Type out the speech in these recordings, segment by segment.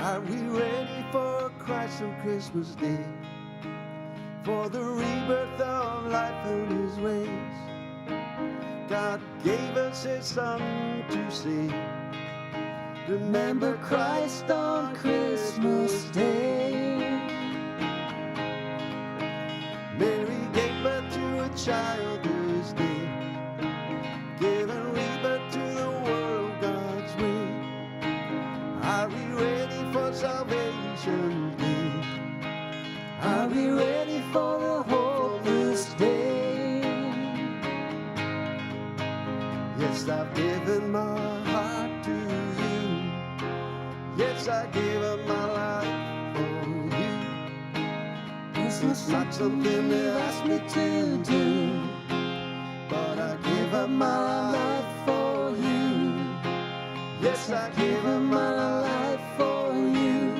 Are we ready for Christ on Christmas Day? For the rebirth of life and his ways. God gave us his son to see. Remember Christ on Christmas Day. Mary gave birth to a child this day, giving rebirth to the world God's way. Are we ready for salvation day? Are we ready for the hope this day? Yes, I've given my heart to you. Yes, I gave up my life for you. It's not something they asked me to do, but I give up my life for you. Yes, I give up my life for you.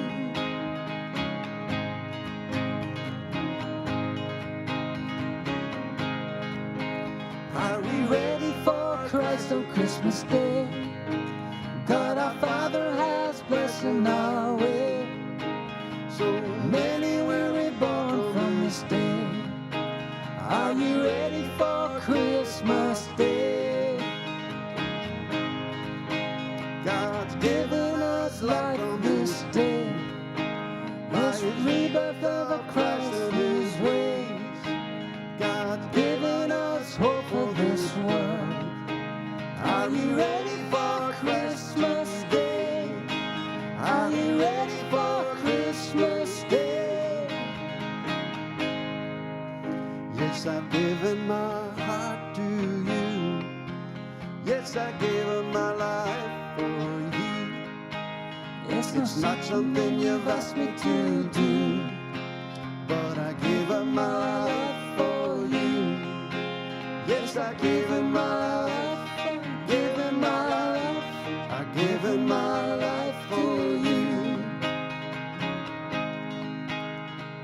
Are we ready for Christ on Christmas Day? God our Father has blessed in our way. So many were reborn from this day. Are you ready for Christmas Day? God's given us life on this day. This rebirth of Christ and his ways. God's given us hope for this world. Are you ready for Christmas Day? Are you ready for Christmas Day? Yes, I've given my heart to you. Yes, I gave up my life for you. Yes, it's not something you've asked me to do, but I gave up my life for you. Yes, I gave up my life, given my life, I've given my life for you.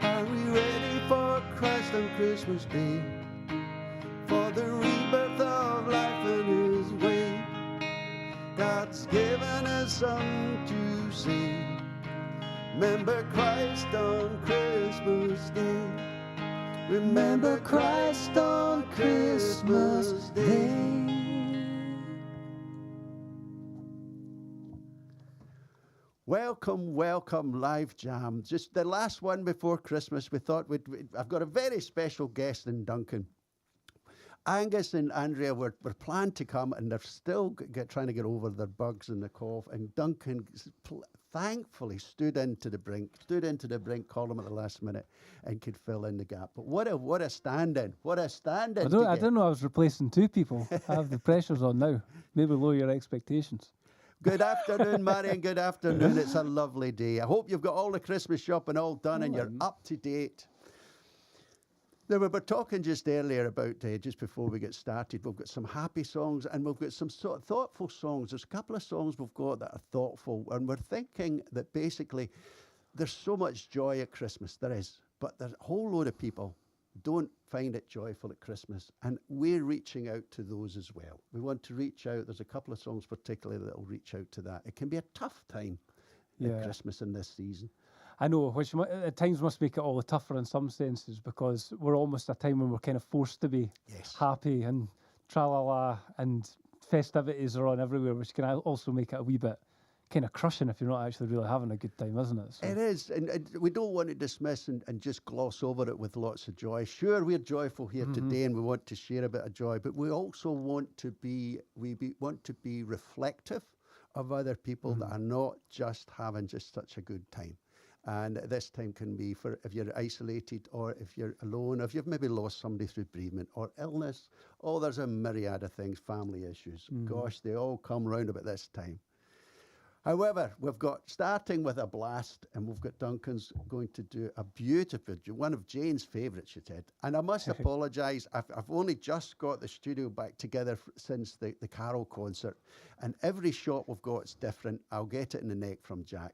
Are we ready for Christ on Christmas Day? For the rebirth of life and his way. God's given us son to see. Remember Christ on Christmas Day. Remember Christ on Christmas Day. Welcome, welcome, Live Jam. Just the last one before Christmas. We thought I've got a very special guest in Duncan. Angus and Andrea were planned to come, and they're still trying to get over their bugs and the cough. And Duncan thankfully stood into the brink, called him at the last minute, and could fill in the gap. But what a stand-in! What a stand-in! I didn't know I was replacing two people. I have the pressures on now. Maybe lower your expectations. Good afternoon, Marion. Good afternoon. It's a lovely day. I hope you've got all the Christmas shopping all done and you're up to date. Now, we were talking just earlier about, just before we get started, we've got some happy songs and we've got some sort of thoughtful songs. There's a couple of songs we've got that are thoughtful, and we're thinking that basically there's so much joy at Christmas. There is, but there's a whole load of people don't find it joyful at Christmas, and we're reaching out to those as well. We want to reach out. There's a couple of songs particularly that will reach out to that. It can be a tough time at Christmas in this season. I know, which at times must make it all the tougher in some senses, because we're almost a time when we're kind of forced to be happy and tra-la-la, and festivities are on everywhere, which can also make it a wee bit kind of crushing if you're not actually really having a good time, isn't it? So. It is, and we don't want to dismiss and just gloss over it with lots of joy. Sure, we're joyful here today, and we want to share a bit of joy, but we also want to be reflective of other people that are not just having just such a good time. And this time can be for if you're isolated, or if you're alone, or if you've maybe lost somebody through bereavement or illness. Oh, there's a myriad of things, family issues. Gosh, they all come round about this time. However, we've got, starting with a blast, and we've got Duncan's going to do a beautiful, one of Jane's favourites, she said. And I must apologise, I've only just got the studio back together since the Carol concert, and every shot we've got is different. I'll get it in the neck from Jack.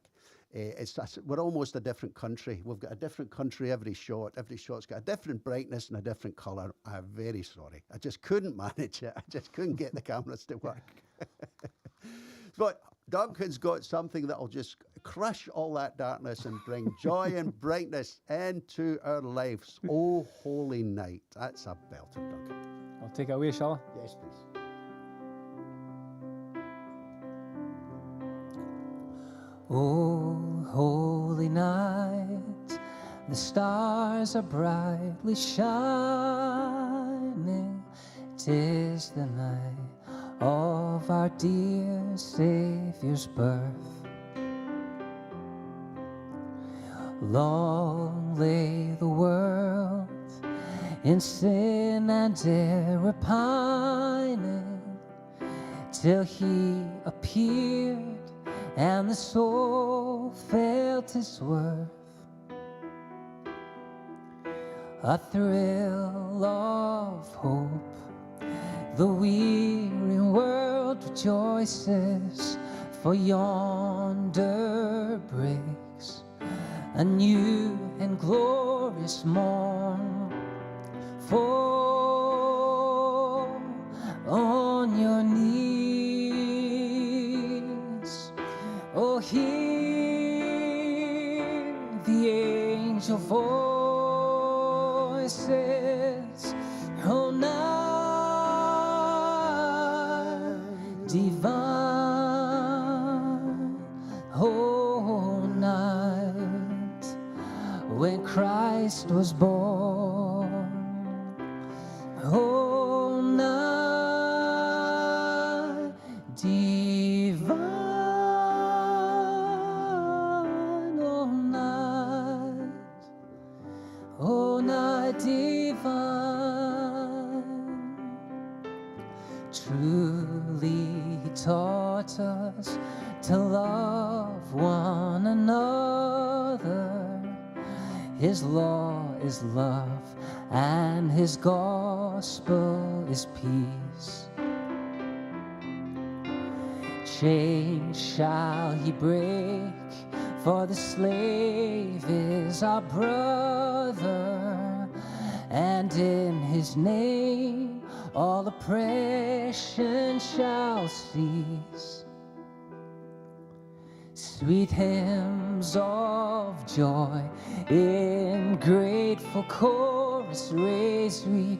We're almost a different country. We've got a different country every shot. Every shot's got a different brightness and a different colour. I'm very sorry. I just couldn't manage it. I just couldn't get the cameras to work. But Duncan's got something that'll just crush all that darkness and bring joy and brightness into our lives. Oh, holy night. That's a belter, Duncan. I'll take it away, shall I? Yes, please. Oh, holy night, the stars are brightly shining. 'Tis the night of our dear Saviour's birth. Long lay the world in sin and error pining, till he appeared and the soul felt his worth. A thrill of hope, the weary world rejoices, for yonder breaks a new and glorious morn. Fall on your knees, oh, hear the angel voices, oh, night divine, oh, night when Christ was born, oh, night divine, oh, night divine. Truly he taught us to love one another. His law is love, and his gospel is peace. Chains shall he break, for the slave is our brother, and in his name all oppression shall cease. Sweet hymns of joy in grateful chorus raise we,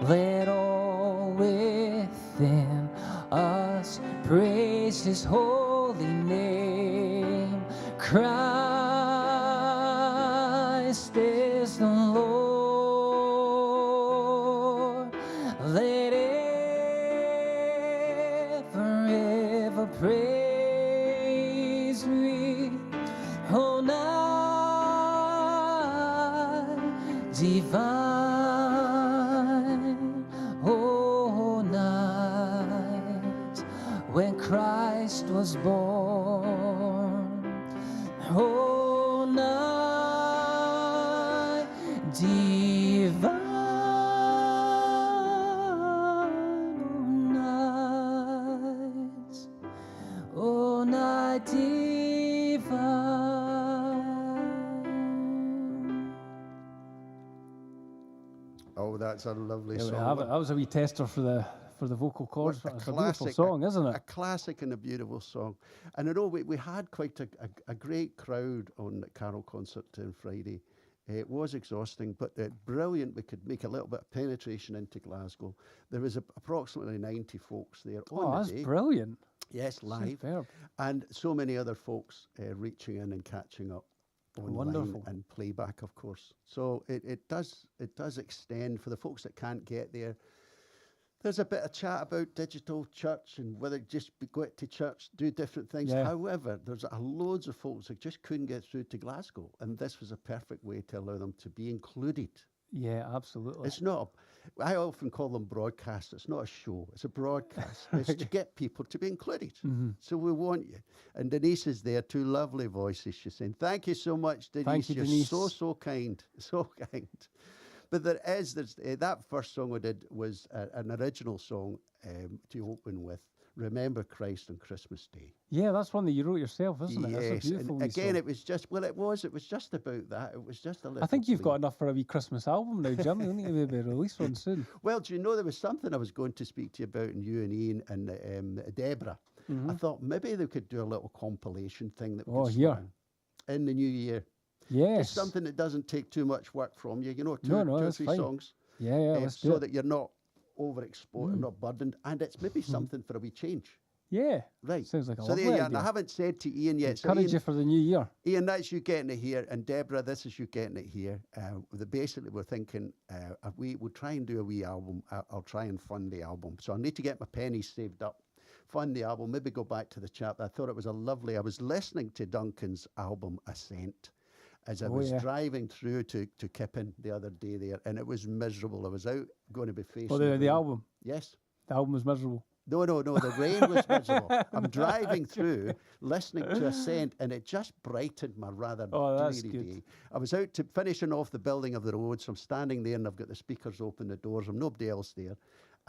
let all within us praise his holy name. Christ is the Lord, let ever praise we, oh, night divine, oh, night when Christ was born, oh, night divine, oh, night divine. Oh, that's a lovely There we song. have it. That was a wee tester for the vocal cords. It's a beautiful song, isn't it? A classic and a beautiful song. And I know we had quite a great crowd on the Carol concert on Friday. It was exhausting, but brilliant. We could make a little bit of penetration into Glasgow. There was approximately 90 folks there on Oh, that's the day. brilliant. Yes, live. Superb. And so many other folks reaching in and catching up online. Wonderful. And playback, of course. So it does extend for the folks that can't get there. There's a bit of chat about digital church and whether just go to church, do different things. Yeah. However, there's loads of folks that just couldn't get through to Glasgow, and this was a perfect way to allow them to be included. Yeah, absolutely. It's not, I often call them broadcasts. It's not a show, it's a broadcast. It's to get people to be included. Mm-hmm. So we want you. And Denise is there, two lovely voices. She's saying, thank you so much, Denise. Thank you, You're Denise. so kind, so kind. But there's that first song we did was an original song to open with, Remember Christ on Christmas Day. Yeah, that's one that you wrote yourself, isn't it? Yes, That's a beautiful and again, song. it was just about that. It was just a little. I think you've plea. got enough for a wee Christmas album now, Jim. You need to maybe release one soon. Well, do you know there was something I was going to speak to you about, and you and Ian and Deborah. I thought maybe they could do a little compilation thing that we Oh, could yeah. slot in the new year. Yes. Just something that doesn't take too much work from you, two or that's three fine. songs. Yeah, let's do so it. that you're not overexposed, not burdened, and it's maybe something for a wee change. Yeah. Right. Sounds like a so lovely there you are. idea. And I haven't said to Ian yet. So Encourage Ian, you for the new year. Ian, that's you getting it here, and Deborah, this is you getting it here. Basically, we're thinking we'll try and do a wee album. I'll try and fund the album. So I need to get my pennies saved up, fund the album, maybe go back to the chat. I thought it was I was listening to Duncan's album, Ascent, as I was driving through to Kippen the other day there, and it was miserable. I was out going to be facing the album? Yes. The album was miserable. No, the rain was miserable. I'm driving through, listening to Ascent, and it just brightened my rather dreary day. I was out to finishing off the building of the road, so I'm standing there, and I've got the speakers open, the doors, and nobody else there,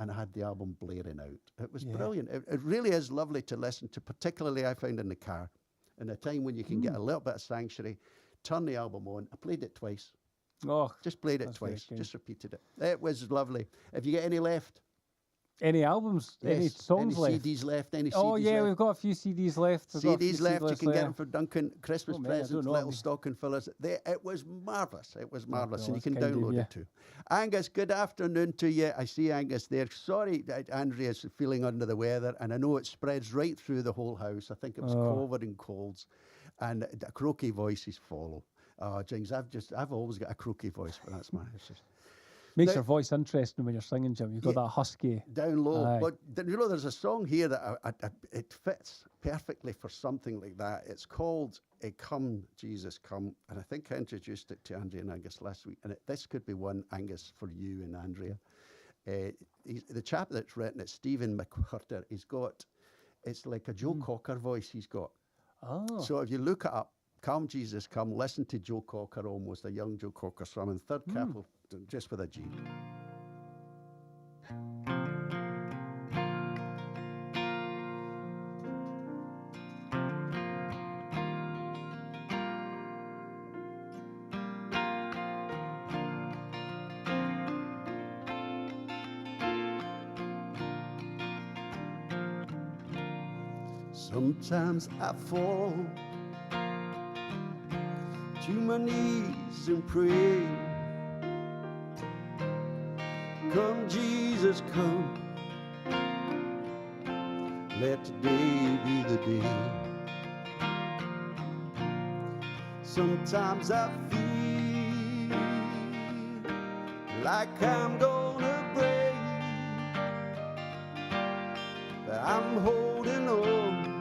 and I had the album blaring out. It was brilliant. It really is lovely to listen to, particularly I found in the car, in a time when you can get a little bit of sanctuary. Turn the album on. I played it twice. Oh, just played it twice. Just repeated it. It was lovely. Have you got any left? Any albums? Yes. Any songs any left? CDs left? Any CDs Oh, yeah, left? we've got a few CDs left. CDs left. You can get them for Duncan. Christmas presents, little little stocking fillers. It was marvellous. It was marvellous. And you can kind download it too. Angus, good afternoon to you. I see Angus there. Sorry, Andrea's feeling under the weather. And I know it spreads right through the whole house. I think it was COVID and colds. And the croaky voices follow. Oh, Jings, I've always got a croaky voice, but that's my issue. Makes your voice interesting when you're singing, Jim. You've got that husky. Down low. But there's a song here that it fits perfectly for something like that. It's called Come, Jesus, Come. And I think I introduced it to Andrea and Angus last week. And this could be one, Angus, for you and Andrea. The chap that's written it, Stephen McWhirter, it's like a Joe Cocker voice he's got. Oh. So if you look it up, Come, Jesus, Come, listen to Joe Cocker, almost a young Joe Cocker song, in third capital, just with a G. Sometimes I fall to my knees and pray. Come, Jesus, come. Let today be the day. Sometimes I feel like I'm gonna break, but I'm holding on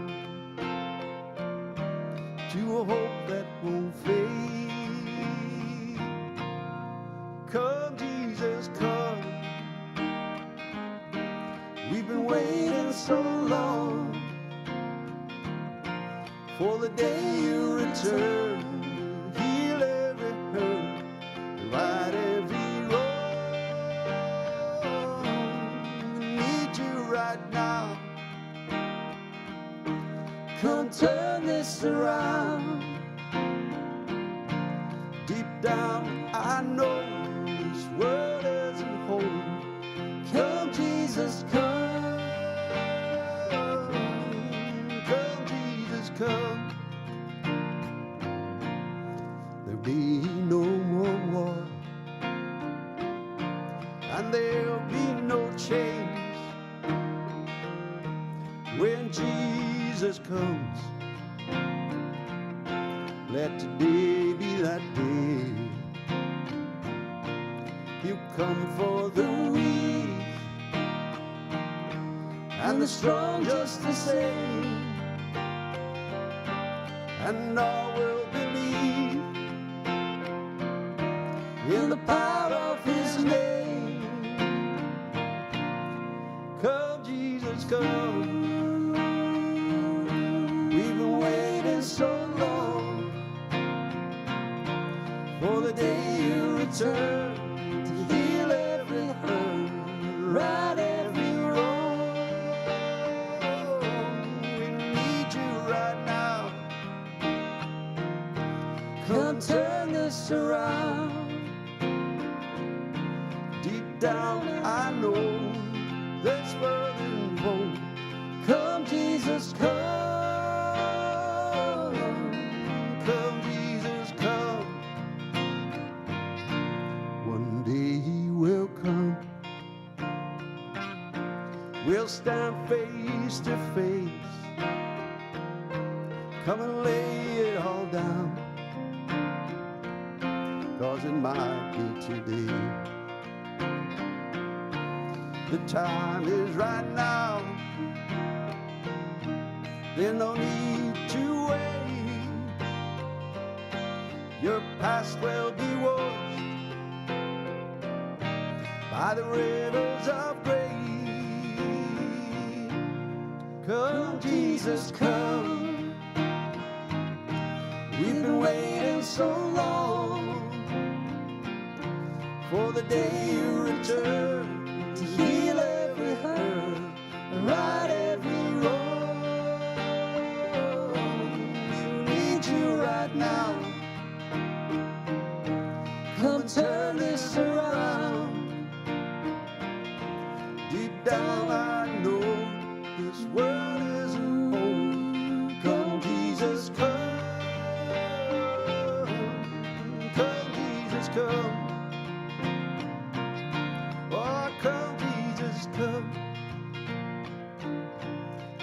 to a hope that won't fade. Come, Jesus, come. We've been waiting so long for the day you return to heal every hurt, right every wrong. We need you right now. Come turn this around. Deep down, I know this world isn't home. Come, Jesus, come. Come, Jesus, come. There'll be no more war, and there'll be no change when Jesus comes. Let today be that day. You come for the weak and the strong just the same, and all will believe in the power of His name. Come, Jesus, come. We've been waiting so long for the day you return to heal every hurt, right every wrong. We need you right now. Come turn this around. Deep down I know there's further home. Come, Jesus. Jesus, come. Come, Jesus, come. One day he will come. We'll stand face to face. Come and lay it all down, 'cause it might be today. The time is right now. There's no need to wait. Your past will be washed by the rivers of grace. Come, Jesus, come. We've been waiting so long for the day you return to heal every hurt and right every wrong. We need you right now. Come turn this around. Deep down I know this world isn't home. Come, Jesus, come. Come, Jesus, come. Oh, come, Jesus, come.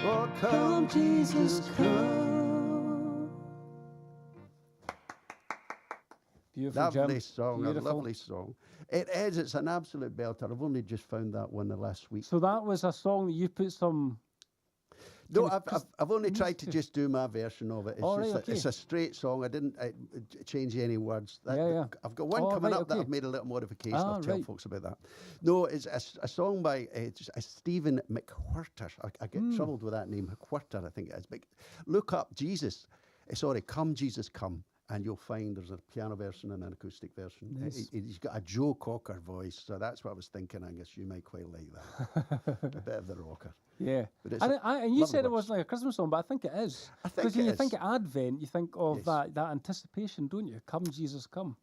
Oh, come, Jesus, come. Beautiful, Lovely Jim. song, Beautiful. a lovely song. It is, it's an absolute belter. I've only just found that one the last week. So that was a song that you put some... No, I've only tried to just do my version of it. It's Oh, just right, okay. it's a straight song. I didn't change any words. Yeah. I've got one Oh, coming right, up that okay. I've made a little modification. Ah, I'll tell right. folks about that. No, it's a song by Stephen McWhirter. I get troubled with that name, McWhirter, I think it is. But look up Jesus. Come Jesus Come. And you'll find there's a piano version and an acoustic version. Nice. He's got a Joe Cocker voice, so that's what I was thinking. I guess you might quite like that. A bit of the rocker. Yeah. But it's And you said it words. wasn't like a Christmas song, but I think it is. I think Because when it you is. think of Advent, you think of Yes. that anticipation, don't you? Come, Jesus, come.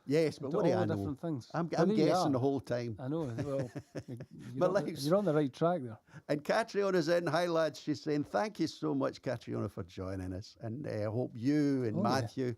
Yes, but To what do all I the know? different things. I'm Well, there you guessing are. the whole time. I know. Well, My you're, life's- you're on the right track there. And Catriona's in. Hi, lads. She's saying, thank you so much, Catriona, for joining us. And I hope you and Oh, yeah. Matthew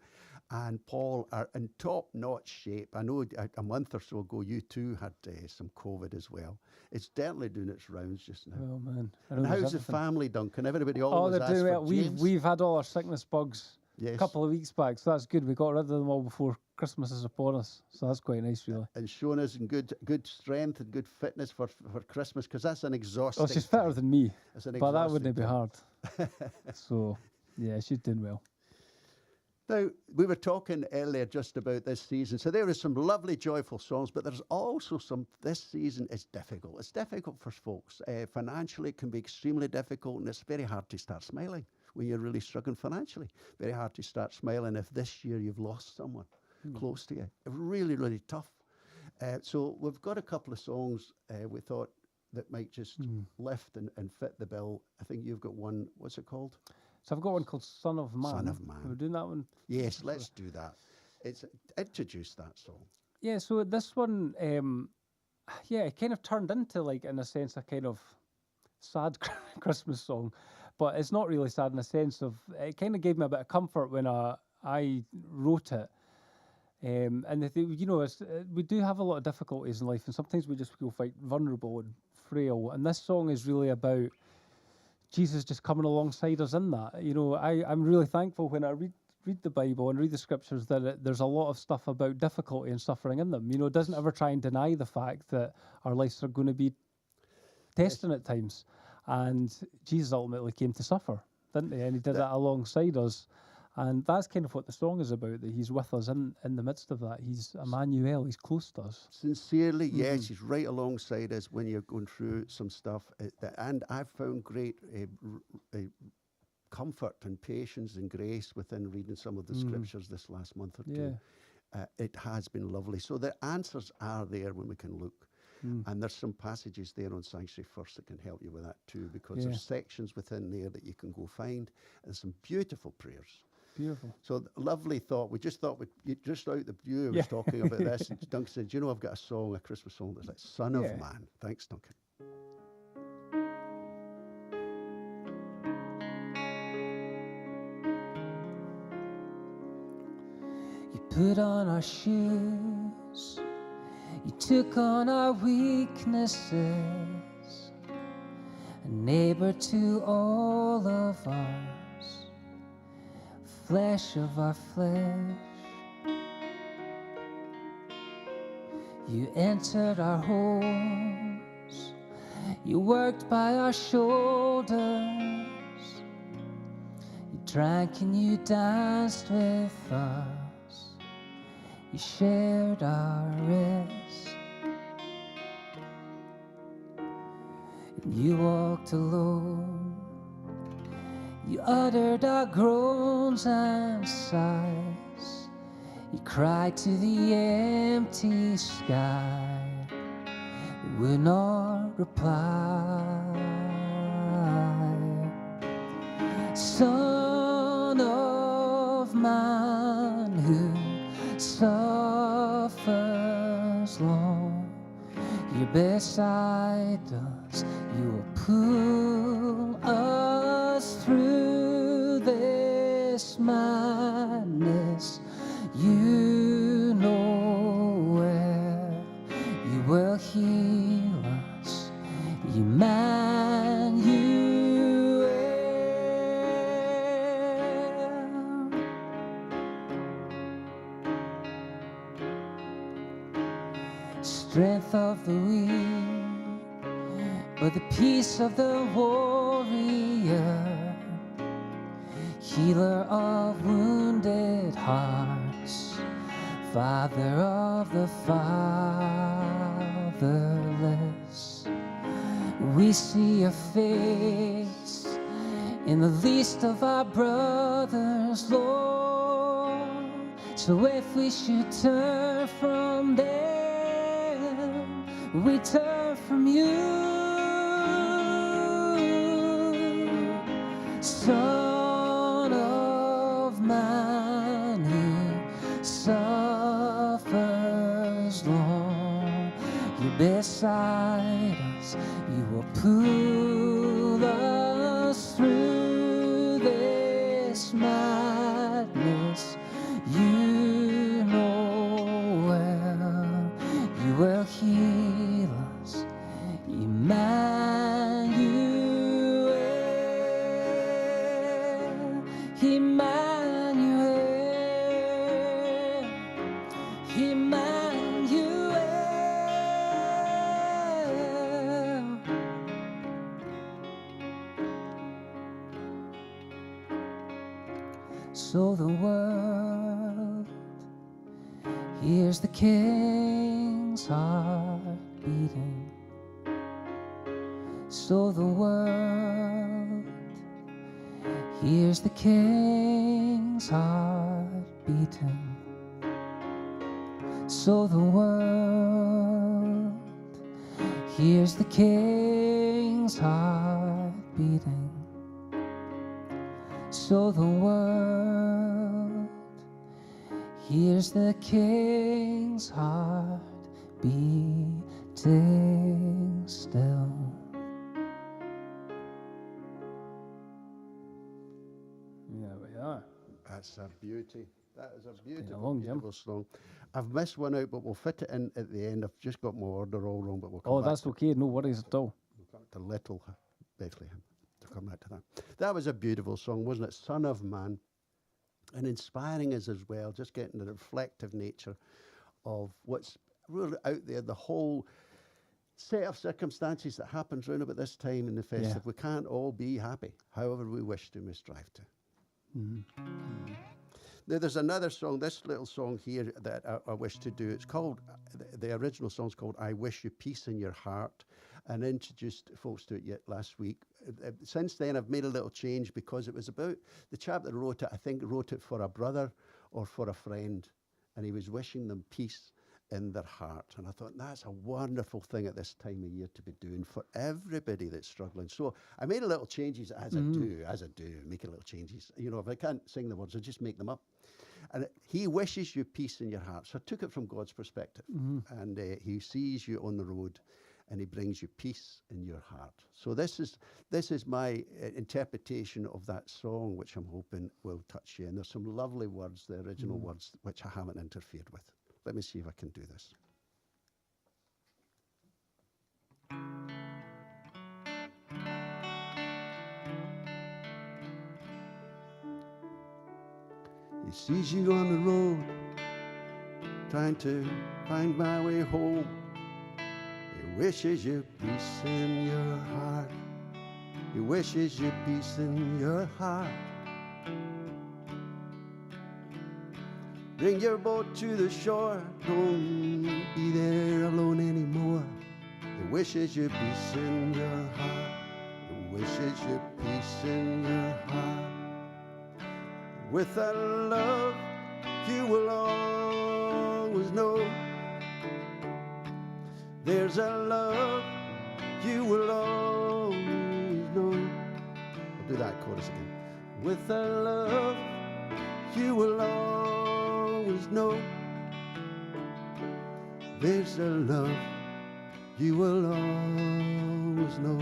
and Paul are in top-notch shape. I know a month or so ago, you too had some COVID as well. It's definitely doing its rounds just now. Oh, man. I know And there's how's the everything. family, Duncan? Everybody Oh, always they're asks doing for well. James. We've had all our sickness bugs Yes. a couple of weeks back, so that's good. We got rid of them all before Christmas is upon us, so that's quite nice, really. And Shona's in good strength and good fitness for Christmas, because that's an exhausting Oh, she's fitter than me, It's an but that exhausting wouldn't be time. hard. So, yeah, she's doing well. Now, we were talking earlier just about this season. So there are some lovely, joyful songs, but there's also this season is difficult. It's difficult for folks. Financially, it can be extremely difficult, and it's very hard to start smiling when you're really struggling financially. Very hard to start smiling if this year you've lost someone close to you. Really, really tough. So we've got a couple of songs we thought that might just lift and fit the bill. I think you've got one. What's it called? So I've got one called Son of Man. Son of Man. We're doing that one. Yes, let's do that. Introduce that song. Yeah, so this one, it kind of turned into, like, in a sense, a kind of sad Christmas song. But it's not really sad in a sense of, it kind of gave me a bit of comfort when I wrote it. And we do have a lot of difficulties in life, and sometimes we just feel quite vulnerable and frail. And this song is really about Jesus just coming alongside us in that. You know, I'm really thankful when I read the Bible and read the scriptures that there's a lot of stuff about difficulty and suffering in them. You know, it doesn't ever try and deny the fact that our lives are going to be testing at times. And Jesus ultimately came to suffer, didn't he? And he did that alongside us. And that's kind of what the song is about, that he's with us in the midst of that. He's Emmanuel, he's close to us. Sincerely, yes, he's right alongside us when you're going through some stuff. And I've found great comfort and patience and grace within reading some of the scriptures this last month or two. It has been lovely. So the answers are there when we can look. And there's some passages there on Sanctuary First that can help you with that too, because there's sections within there that you can go find, and some beautiful prayers. Beautiful. So lovely thought. We just thought, just out the blue, I was talking about this, and Duncan said, you know, I've got a Christmas song that's like Son of Man. Thanks, Duncan. put on our shoes. You took on our weaknesses, a neighbor to all of ours, flesh of our flesh. You entered our homes, you worked by our shoulders, you drank and you danced with us, you shared our rest, and you walked alone, you uttered our groans and sighs, you cried to the empty sky, it would not reply. Son of man who suffers long, you're beside us, you will pull us through this madness. You know where you will heal us, Emmanuel. Strength of the weak, but the peace of the warrior, healer of wounded hearts, Father of the fatherless. We see your face in the least of our brothers, Lord. So if we should turn from them, we turn from you. Son of man who suffers long, you're beside us, you will pull us through this madness. You know well, you will heal us, Emmanuel, Emmanuel, Emmanuel. So the world hears the King's heart beating. So the world hears the King's heart beating. So the world hears the King's heart beating. So the world hears the King's heart beating still. Yeah, we are. That's a beauty. That is a been a beautiful, long jam. beautiful song. I've missed one out, but we'll fit it in at the end. I've just got my order all wrong, but we'll come Oh, back that's okay. No worries at all. to Little Bethlehem. To come back to that. That was a beautiful song, wasn't it? Son of Man. And inspiring us as well, just getting the reflective nature of what's really out there, the whole set of circumstances that happens around about this time in the festive. Yeah. We can't all be happy, however we wish to, we strive to. Now, there's another song, this little song here that I wish to do. It's called, the original song's called I Wish You Peace in Your Heart, and I introduced folks to it yet last week. Since then, I've made a little change because it was about the chap that wrote it, I think wrote it for a brother or for a friend, and he was wishing them peace in their heart. And I thought, that's a wonderful thing at this time of year to be doing for everybody that's struggling. So I made a little changes as I do, making little changes. You know, if I can't sing the words, I just make them up. And he wishes you peace in your heart. So I took it from God's perspective. And he sees you on the road and he brings you peace in your heart. So this is my interpretation of that song, which I'm hoping will touch you. And there's some lovely words, the original words, which I haven't interfered with. Let me see if I can do this. He sees you on the road, trying to find my way home. He wishes you peace in your heart. He wishes you peace in your heart. Bring your boat to the shore, don't be there alone anymore. He wishes you peace in your heart. He wishes you peace in your heart. With that love you will always know. There's a love you will always know. I'll do that chorus again. With a love you will always know. There's a love you will always know.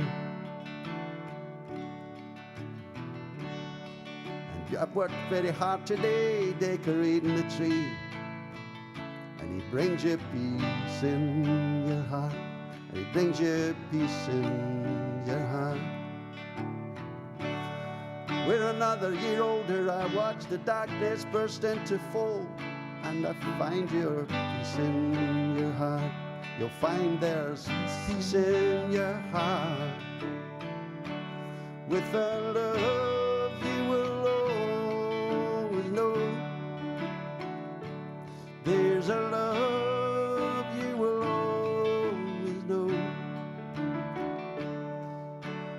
And I've worked very hard today decorating the tree, and he brings you peace in your heart. And he brings you peace in your heart. We're another year older, I watch the darkness burst into fold, and I find your peace in your heart. You'll find there's peace in your heart. With a love you will always know. There's a love you will always know.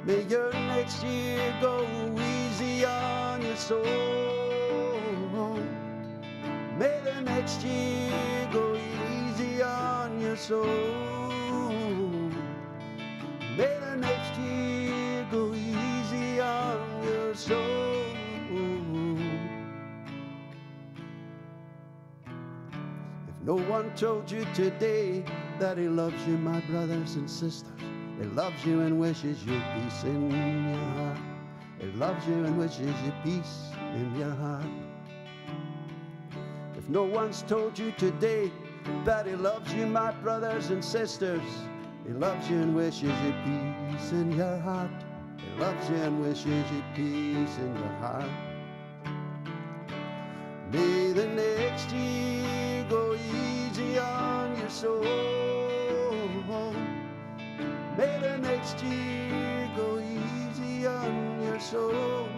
May your next year go easy on your soul. May the next year go easy on your soul. May the next year go easy on your soul. If no one told you today that he loves you, my brothers and sisters, he loves you and wishes you peace in your heart. He loves you and wishes you peace in your heart. If no one's told you today that he loves you, my brothers and sisters, he loves you and wishes you peace in your heart. He loves you and wishes you peace in your heart. May the next year go easy on your soul. May the next year go easy on your soul,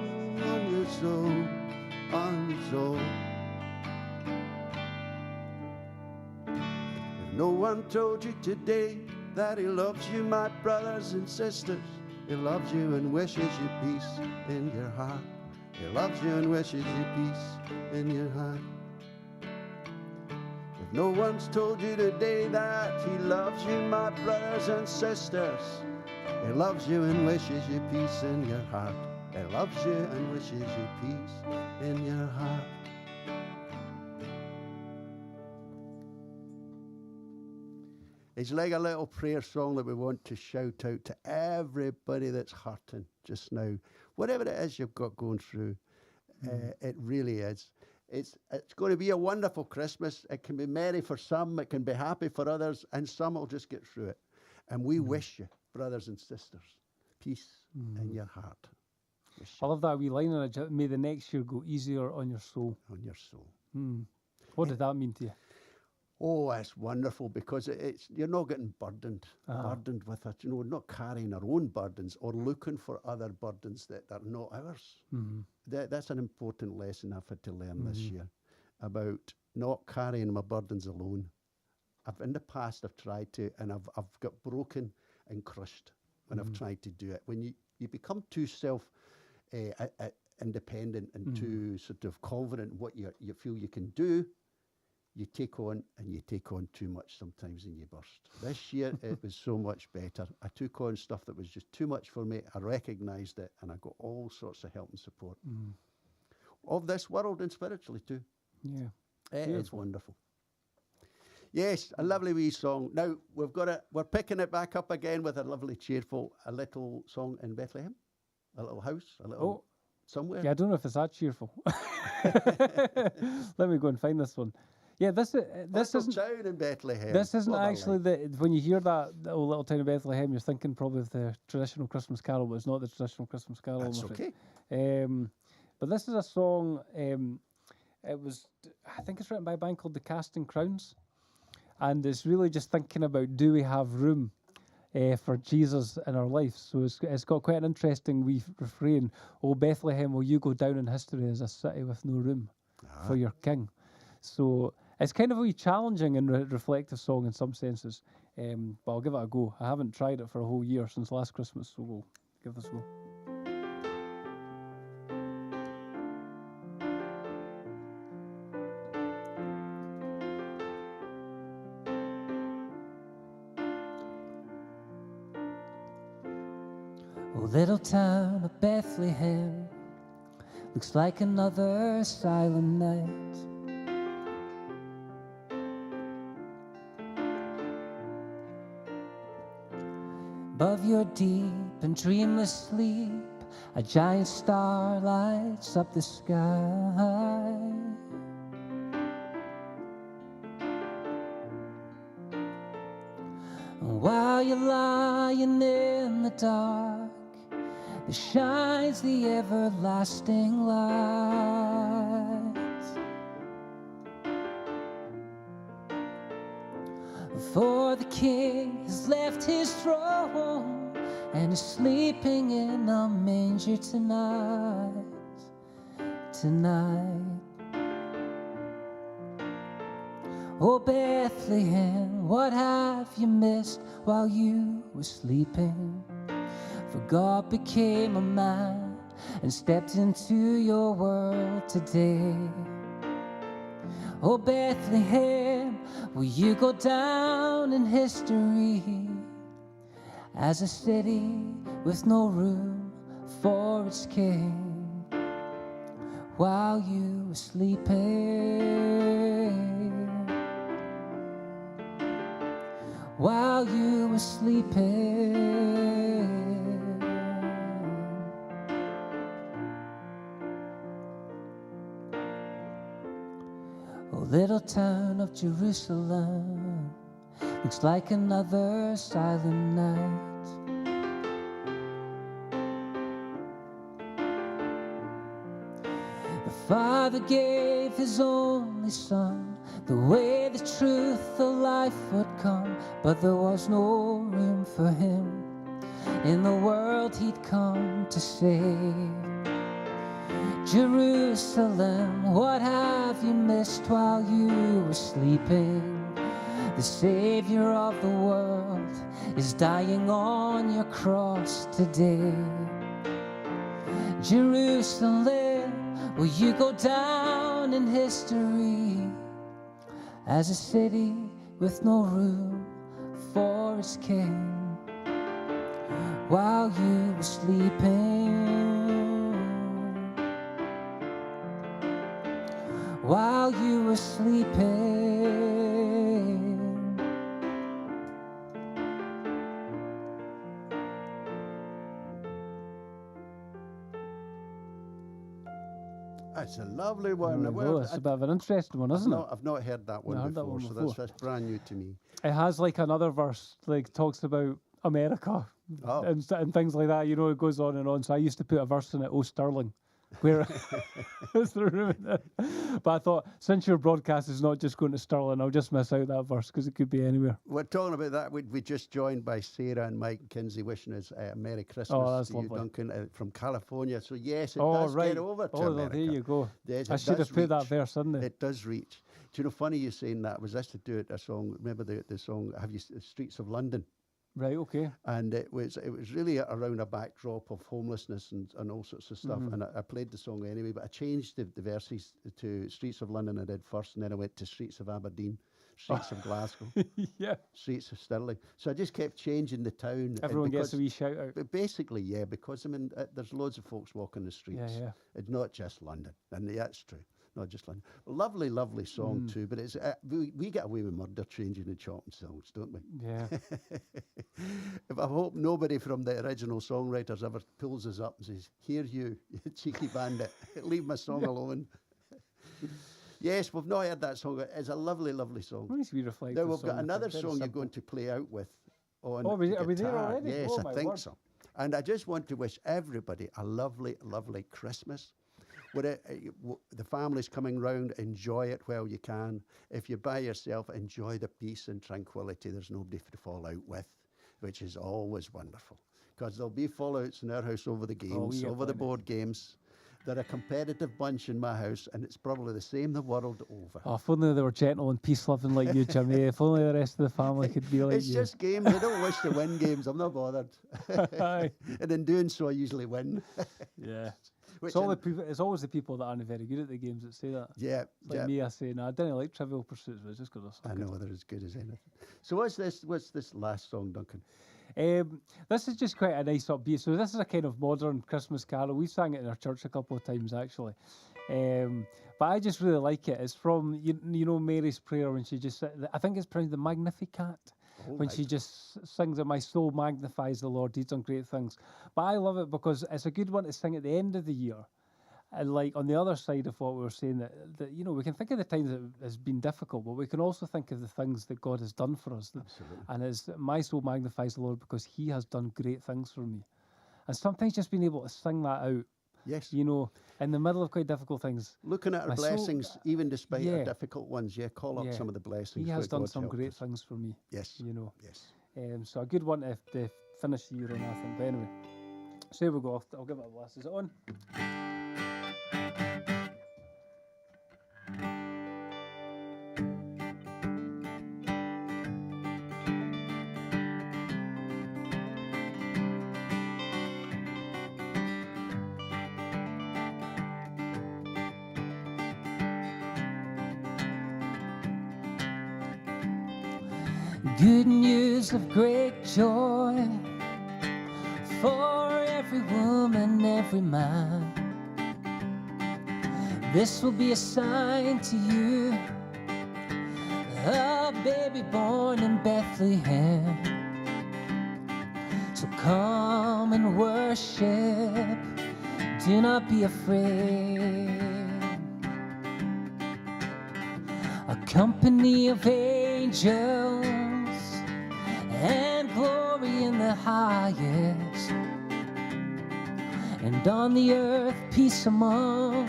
on your soul, on your soul. If no one told you today that he loves you, my brothers and sisters, he loves you and wishes you peace in your heart. He loves you and wishes you peace in your heart. If no one's told you today that he loves you, my brothers and sisters, he loves you and wishes you peace in your heart. He loves you and wishes you peace in your heart. It's like a little prayer song that we want to shout out to everybody that's hurting just now. Whatever it is you've got going through, it really is. It's going to be a wonderful Christmas. It can be merry for some, it can be happy for others, and some will just get through it. And we wish you, brothers and sisters, peace in your heart. I love that wee line in it. May the next year go easier on your soul. On your soul. What did that mean to you? Oh, it's wonderful because you're not getting burdened with it. You know, not carrying our own burdens or looking for other burdens that are not ours. That's an important lesson I've had to learn this year about not carrying my burdens alone. In the past, I've tried to, and I've got broken and crushed when I've tried to do it. When you become too independent and too sort of confident in what you feel you can do, you take on too much sometimes and you burst. This year it was so much better. I took on stuff that was just too much for me. I recognised it and I got all sorts of help and support of this world and spiritually too. Yeah. It's wonderful. Yes, a lovely wee song. Now we're picking it back up again with a lovely, cheerful, a little song in Bethlehem, a little house, a little somewhere. Yeah, I don't know if it's that cheerful. Let me go and find this one. Yeah, this isn't town in Bethlehem. This isn't actually when you hear that little town of Bethlehem, you're thinking probably of the traditional Christmas carol, but it's not the traditional Christmas carol. That's okay. But this is a song. I think it's written by a band called the Casting Crowns, and it's really just thinking about, do we have room for Jesus in our life? So it's got quite an interesting wee refrain. Oh, Bethlehem, will you go down in history as a city with no room for your king? So it's kind of a wee challenging and reflective song in some senses, but I'll give it a go. I haven't tried it for a whole year since last Christmas, so we'll give this a go. Oh, little town of Bethlehem looks like another silent night. Above your deep and dreamless sleep, a giant star lights up the sky. And while you're lying in the dark, there shines the everlasting light. For the King has left his throne and is sleeping in a manger tonight, tonight. Oh, Bethlehem, what have you missed while you were sleeping? For God became a man and stepped into your world today. Oh, Bethlehem, will you go down in history as a city with no room for its king? While you were sleeping, while you were sleeping. Oh, little town of Jerusalem looks like another silent night. The Father gave his only Son, the way, the truth, the life would come, but there was no room for him in the world he'd come to save. Jerusalem, what have you missed while you were sleeping? The Savior of the world is dying on your cross today. Jerusalem, will you go down in history as a city with no room for its king? While you were sleeping, while you were sleeping. It's a lovely one. It's a bit of an interesting one, isn't it? I've not heard that one before, so that's brand new to me. It has like another verse, like talks about America and things like that. You know, it goes on and on. So I used to put a verse in it, "Oh Sterling," where is the room in it? But I thought, since your broadcast is not just going to Stirling, I'll just miss out that verse because it could be anywhere. We're talking about that. We just joined by Sarah and Mike Kinsey wishing us a Merry Christmas to you, Duncan, from California. So yes, it does get over to America. There you go. Yes, I should have put that verse in there. It does reach. Do you know, funny you saying that, was this to do it a song, remember the song, Streets of London? Right, okay. And it was really around a backdrop of homelessness and all sorts of stuff. And I played the song anyway, but I changed the verses to Streets of London I did first, and then I went to Streets of Aberdeen, Streets of Glasgow, Streets of Stirling. So I just kept changing the town. Everyone gets a wee shout out. But basically, yeah, because I mean, there's loads of folks walking the streets. Yeah. It's not just London, and that's true. not just London. Lovely, lovely song too, but it's we get away with murder changing and chopping songs, don't we? Yeah. If I hope nobody from the original songwriters ever pulls us up and says, "Here you cheeky bandit, leave my song alone." Yes, we've not heard that song. It's a lovely, lovely song. What needs to be reflected? Now we've got another song you're going to play out with on are we there guitar. already? Yes, Oh, I my think word. so. And I just want to wish everybody a lovely, lovely Christmas. The family's coming round, enjoy it while you can. If you're by yourself, enjoy the peace and tranquility. There's nobody to fall out with, which is always wonderful. Because there'll be fallouts in our house over the games, over the board games. They're a competitive bunch in my house, and it's probably the same the world over. Oh, if only they were gentle and peace-loving like you, Jimmy. If only the rest of the family could be like It's you. just games. I don't wish to win games. I'm not bothered. Aye. And in doing so, I usually win. Yeah. Which It's always the people that aren't very good at the games that say that. Yeah, It's like me, I say, no, I don't like Trivial Pursuits, but it's just because I know they're as good as anything. So what's this last song, Duncan? This is just quite a nice upbeat. So this is a kind of modern Christmas carol. We sang it in our church a couple of times actually, but I just really like it. It's from you know Mary's prayer when she just I think it's pronounced the Magnificat. When she just sings that my soul magnifies the Lord, he's done great things. But I love it because it's a good one to sing at the end of the year. And like on the other side of what we were saying, that you know, we can think of the times that has been difficult, but we can also think of the things that God has done for us. Absolutely. And as my soul magnifies the Lord because he has done great things for me. And sometimes just being able to sing that out, Yes. you know, in the middle of quite difficult things. Looking at our my soul- blessings, even despite our Yeah. difficult ones, call up Yeah. some of the blessings. He has where done God's some helped great us. things for me, Yes. you know. Yes. So a good one to finish the year on, I think. But anyway, so here we go. I'll give it a blast. Is it on? Good news of great joy for every woman, every man. This will be a sign to you, a baby born in Bethlehem. So come and worship, do not be afraid. A company of angels and glory in the highest, and on the earth peace among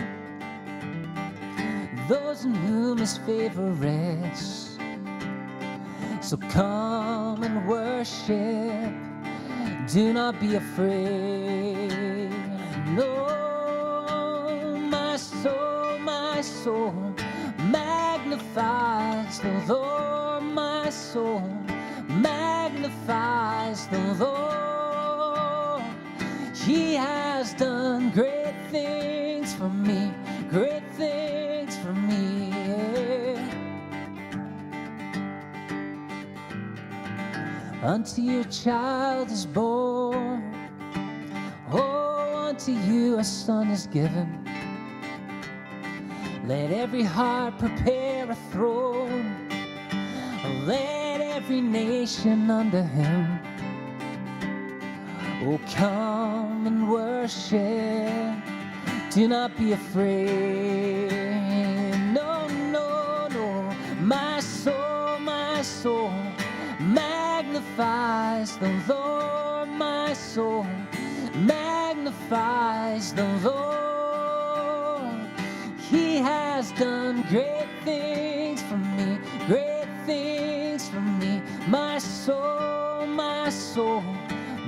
those in whom his favor rests. So come and worship, do not be afraid. No, my soul magnifies the Lord. My soul magnifies the Lord. He has done great things for me, great things for me. Unto you a child is born, oh, unto you a son is given. Let every heart prepare a throne, let every nation under him. Oh, come and worship, do not be afraid. No, no, no, my soul magnifies the Lord. My soul magnifies the Lord. He has done great things for me, great things for me. My soul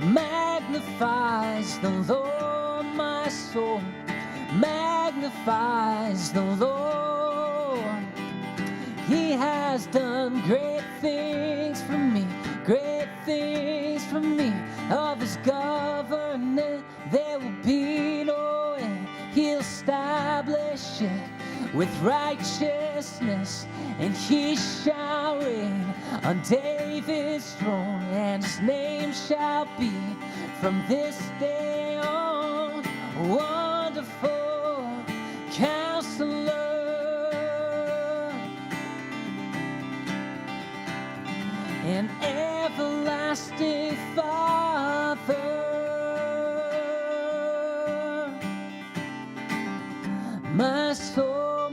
magnifies the Lord. My soul magnifies the Lord. He has done great things for me, great things for me. Of his government there will be no end. He'll establish it with righteousness, and he shall reign on David's throne, and his name shall be from this day on Wonderful Counselor, My soul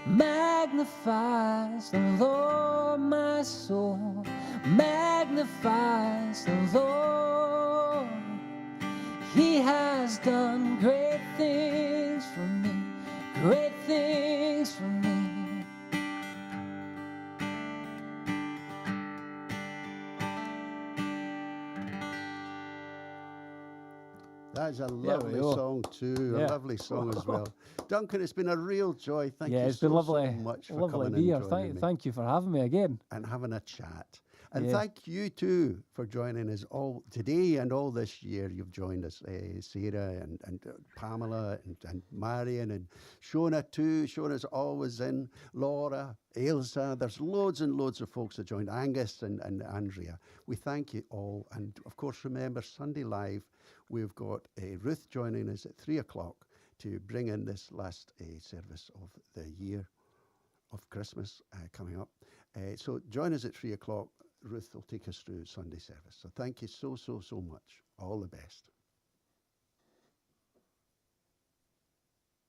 magnifies the Lord. My soul magnifies the Lord. He has done great things for me, great things for me. That's a lovely song too, a lovely song as well. Duncan, it's been a real joy. Thank you it's been lovely, so much for lovely coming to be and here. joining me. Thank you for having me again. And having a chat. And thank you too for joining us all today and all this year. You've joined us, Sarah and Pamela and Marion and Shona too. Shona's always in. Laura, Ailsa. There's loads and loads of folks that joined. Angus and Andrea. We thank you all. And of course, remember Sunday Live. We've got Ruth joining us at 3 o'clock to bring in this last service of the year of Christmas coming up. So join us at 3 o'clock. Ruth will take us through Sunday service. So thank you so much. All the best.